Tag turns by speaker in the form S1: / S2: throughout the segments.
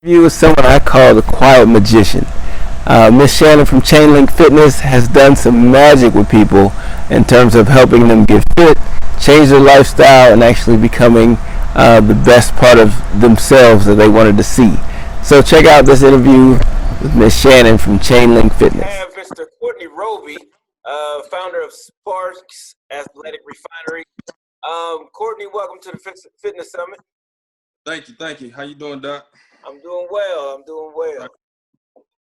S1: You is someone I call the quiet magician. Miss Shannon from Chainlink Fitness has done some magic with people in terms of helping them get fit, change their lifestyle, and actually becoming the best part of themselves that they wanted to see. So check out this interview with Miss Shannon from Chainlink Fitness.
S2: I have Mr. Courtney Roby, founder of Sparx Athletic Refinery. Courtney, welcome to the Fitness Summit.
S3: Thank you. How you doing, Doc?
S2: I'm doing well.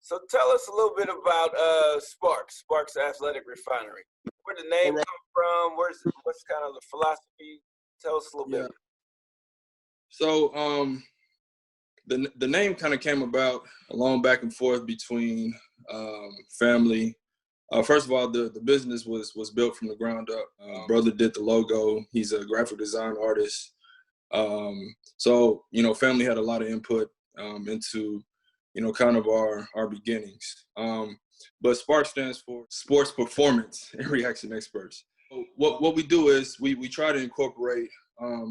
S2: So tell us a little bit about Sparx Athletic Refinery. Where the name come from? What's kind of the philosophy? Tell us a little bit.
S3: So the name kind of came about a long back and forth between family. First of all, the business was built from the ground up. Brother did the logo. He's a graphic design artist. So family had a lot of input into kind of our beginnings. But Spark stands for Sports Performance and Reaction Experts. What we do is we try to incorporate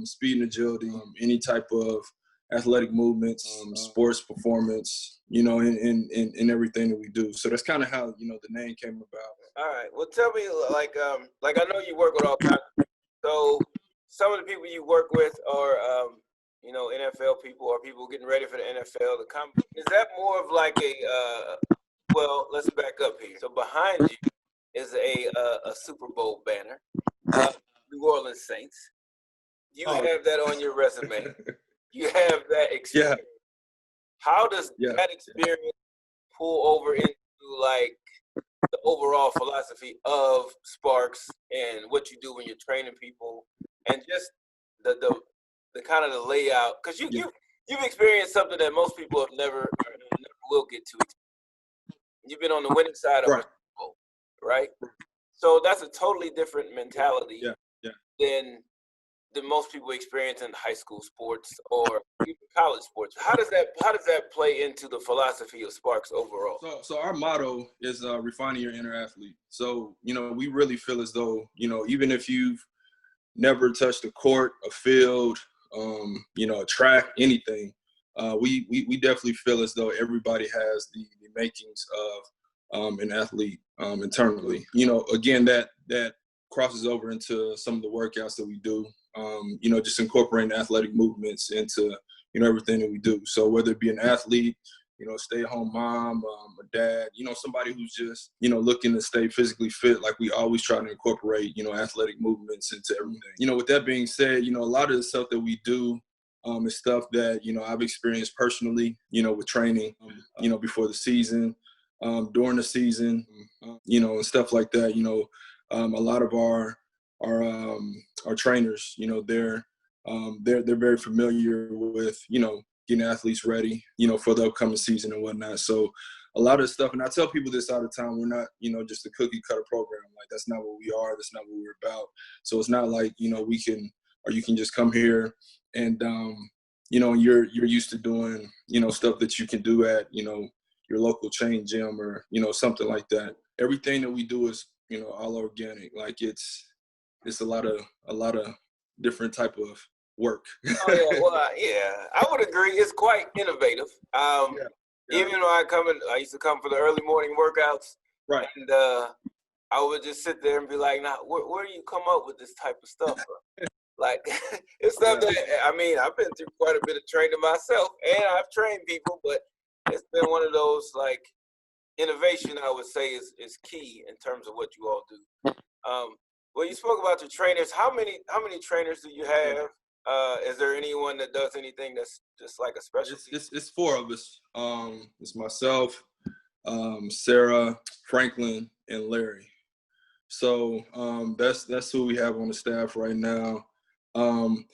S3: speed and agility, any type of athletic movements, sports performance, in everything that we do. So that's kind of how the name came about.
S2: All right. Well, tell me, like I know you work with all kinds of people. So some of the people you work with are NFL people or people getting ready for the NFL. Is that more of like well, let's back up here. So behind you is a Super Bowl banner, New Orleans Saints. You have that on your resume. You have that experience.
S3: Yeah.
S2: How does that experience pull over into like the overall philosophy of Sparx and what you do when you're training people, and just the kind of the layout? Because you've experienced something that most people have never will get to. You've been on the winning side of a Super Bowl, right? So that's a totally different mentality than most people experience in high school sports or even college sports. How does that play into the philosophy of Sparx overall?
S3: So our motto is refining your inner athlete. So we really feel as though even if you've never touched a court, a field, a track, anything, we definitely feel as though everybody has the makings of an athlete internally. Again, that crosses over into some of the workouts that we do. Just incorporating athletic movements into everything that we do. So whether it be an athlete, stay-at-home mom, a dad, somebody who's just looking to stay physically fit, like we always try to incorporate athletic movements into everything. With that being said, a lot of the stuff that we do is stuff that I've experienced personally, with training, before the season, during the season, and stuff like that. A lot of our trainers, they're very familiar with getting athletes ready, for the upcoming season and whatnot. So a lot of stuff, and I tell people this all the time, we're not just a cookie cutter program. Like, that's not what we are. That's not what we're about. So it's not like you can just come here and you're used to doing stuff that you can do at your local chain gym or something like that. Everything that we do is all organic. Like it's a lot of different type of work.
S2: I would agree. It's quite innovative. Even though I used to come for the early morning workouts,
S3: right?
S2: And I would just sit there and be like, "Now, where do you come up with this type of stuff?" Like, it's stuff that I've been through quite a bit of training myself, and I've trained people, but it's been one of those like innovation. I would say is key in terms of what you all do. Well, you spoke about your trainers. How many trainers do you have? Is there anyone that does anything that's just like a specialty?
S3: It's four of us. It's myself, Sarah, Franklin, and Larry. So that's who we have on the staff right now. And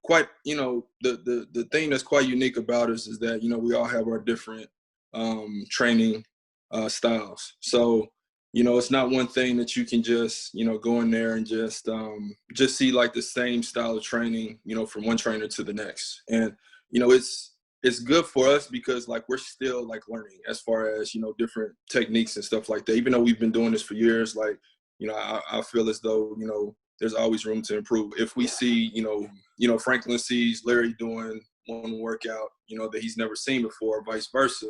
S3: quite the thing that's quite unique about us is that we all have our different training styles. So it's not one thing that you can just go in there and just see like the same style of training from one trainer to the next. And it's good for us because like we're still like learning as far as different techniques and stuff like that. Even though we've been doing this for years, like I feel as though there's always room to improve. If we see Franklin sees Larry doing one workout, that he's never seen before, vice versa.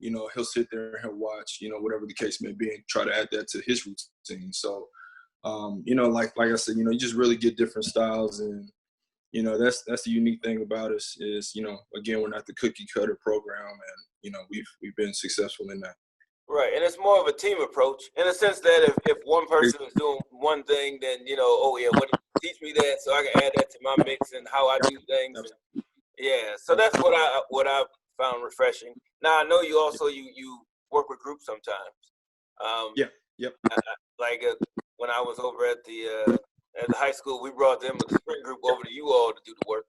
S3: He'll sit there and he'll watch, whatever the case may be, and try to add that to his routine. So, like I said, you just really get different styles, and that's the unique thing about us is, again, we're not the cookie cutter program, and we've been successful in that.
S2: Right, and it's more of a team approach in the sense that if one person is doing one thing, then oh yeah, teach me that so I can add that to my mix and how I do things. And, yeah, so that's what I found refreshing. Now I know you also you work with groups sometimes.
S3: Yep.
S2: When I was over at the high school, we brought them with the spring group over to you all to do the work,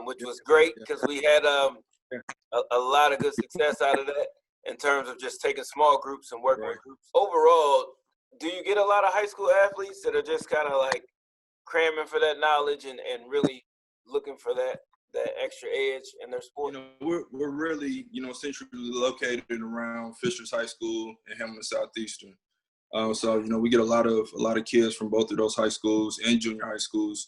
S2: which was great because we had a lot of good success out of that in terms of just taking small groups and working with groups. Overall, do you get a lot of high school athletes that are just kind of like cramming for that knowledge and really looking for that extra edge in their sport?
S3: We're really, centrally located around Fishers High School and Hamilton Southeastern. So we get a lot of kids from both of those high schools and junior high schools,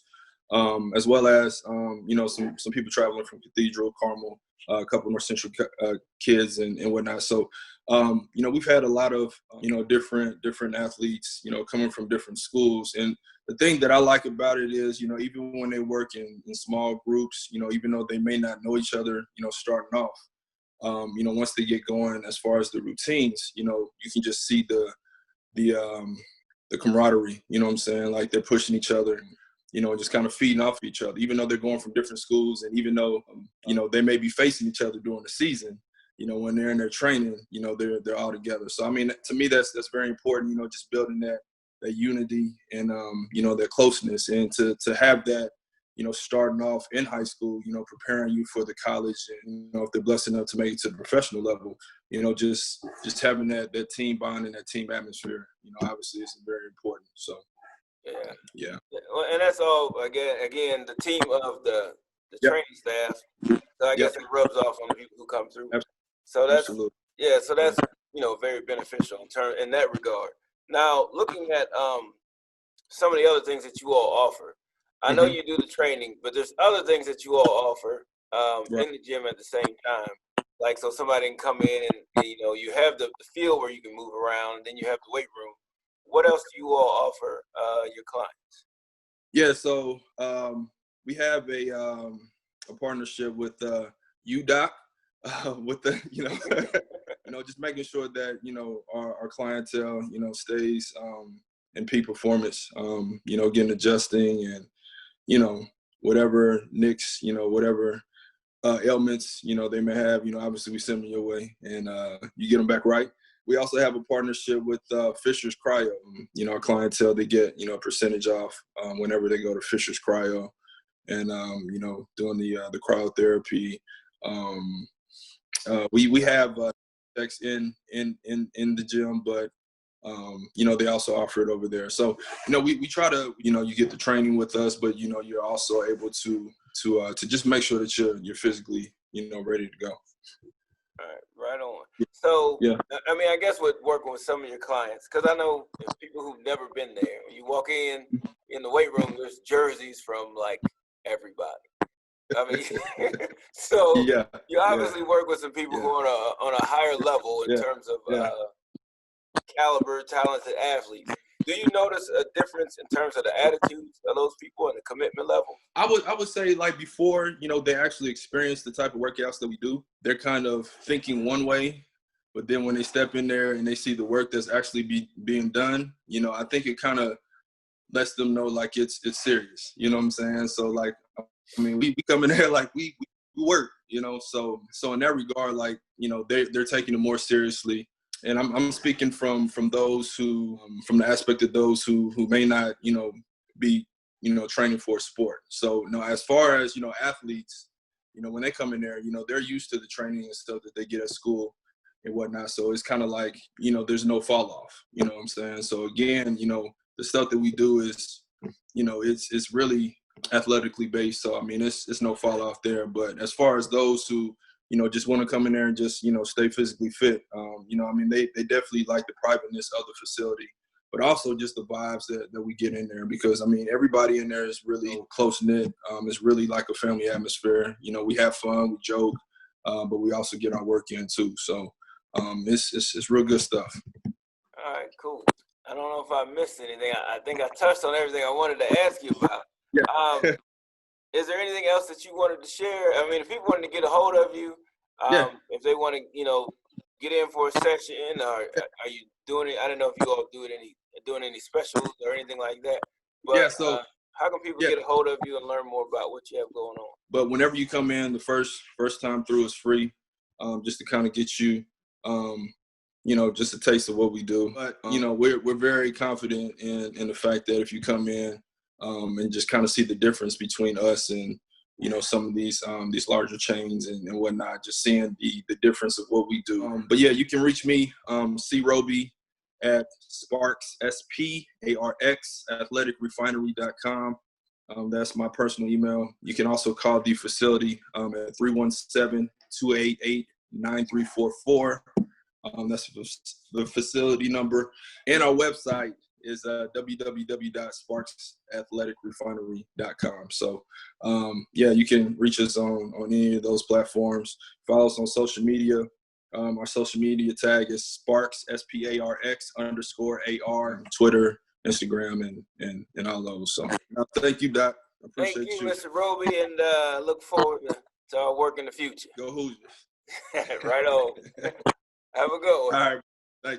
S3: as well as some people traveling from Cathedral, Carmel, a couple more central kids and whatnot. So we've had a lot of different athletes coming from different schools. And the thing that I like about it is even when they work in small groups, even though they may not know each other starting off, once they get going as far as the routines, you can just see the camaraderie, what I'm saying? Like they're pushing each other, just kind of feeding off each other, even though they're going from different schools, and even though, they may be facing each other during the season, when they're in their training, they're all together. So, I mean, to me, that's very important, just building that unity and, that closeness, and to have that, starting off in high school, preparing you for the college, and, if they're blessed enough to make it to the professional level, just having that team bond and that team atmosphere, obviously is very important. So, yeah.
S2: Well, and that's all, again, the team of the training staff. So I guess it rubs off on the people who come through. So that's,
S3: absolutely.
S2: So that's, very beneficial in that regard. Now, looking at some of the other things that you all offer, I know you do the training, but there's other things that you all offer in the gym at the same time. Like, so somebody can come in and, you have the field where you can move around, and then you have the weight room. What else do you all offer your clients?
S3: Yeah, so we have a partnership with UDOC, with the, just making sure that, our clientele, stays in peak performance, getting adjusting and, whatever nicks, whatever ailments, they may have, obviously we send them your way and you get them back right. We also have a partnership with Fisher's Cryo. Our clientele, they get, a percentage off whenever they go to Fisher's Cryo and, doing the cryotherapy. We have checks in the gym, but, they also offer it over there. So, we try to, you get the training with us, but, you're also able to just make sure that you're physically, ready to go.
S2: All right, right on. So, I mean, I guess with working with some of your clients, because I know there's people who've never been there. When you walk in the weight room, there's jerseys from like everybody. I mean, so you obviously work with some people who are on a higher level in terms of caliber, talented athletes. Do you notice a difference in terms of the attitudes of those people and the commitment level?
S3: I would say, like, before, they actually experience the type of workouts that we do, they're kind of thinking one way, but then when they step in there and they see the work that's actually being done, I think it kind of lets them know, like, it's serious, you know what I'm saying? So, like, I mean, we come in there like we work, so in that regard, like, they're taking it more seriously. And I'm speaking from those who, from the aspect of those who may not, be, training for a sport. So, as far as, athletes, when they come in there, they're used to the training and stuff that they get at school and whatnot. So it's kind of like, there's no fall off, you know what I'm saying? So again, the stuff that we do is, it's really athletically based. So, I mean, it's no fall off there. But as far as those who, just want to come in there and just, stay physically fit. I mean, they definitely like the privateness of the facility. but also just the vibes that we get in there, because I mean, everybody in there is really close knit. It's really like a family atmosphere. You know, we have fun, we joke, but we also get our work in too. So it's real good stuff.
S2: All right, cool. I don't know if I missed anything. I think I touched on everything I wanted to ask you about.
S3: Yeah.
S2: Is there anything else that you wanted to share? I mean, if people wanted to get a hold of you, if they want to, get in for a session, or are you doing it? I don't know if you all doing any specials or anything like that. But
S3: Yeah, so
S2: how can people get a hold of you and learn more about what you have going on?
S3: But whenever you come in, the first time through is free, just to kind of get you, just a taste of what we do. But we're very confident in the fact that if you come in and just kind of see the difference between us and some of these larger chains and whatnot, just seeing the difference of what we do. But yeah, you can reach me, see Roby at Sparx, Sparx Athletic Refinery.com. That's my personal email. You can also call the facility at 317-288-9344. That's the facility number. And our website is www.sparxathleticrefinery.com. So, you can reach us on any of those platforms. Follow us on social media. Our social media tag is Sparx, SPARX_AR, Twitter, Instagram, and all those. So thank you, Doc. I appreciate you.
S2: Thank you, Mr. Roby, and look forward to our work in the future.
S3: Go Hoosiers.
S2: Right on. Have a good one.
S3: All right.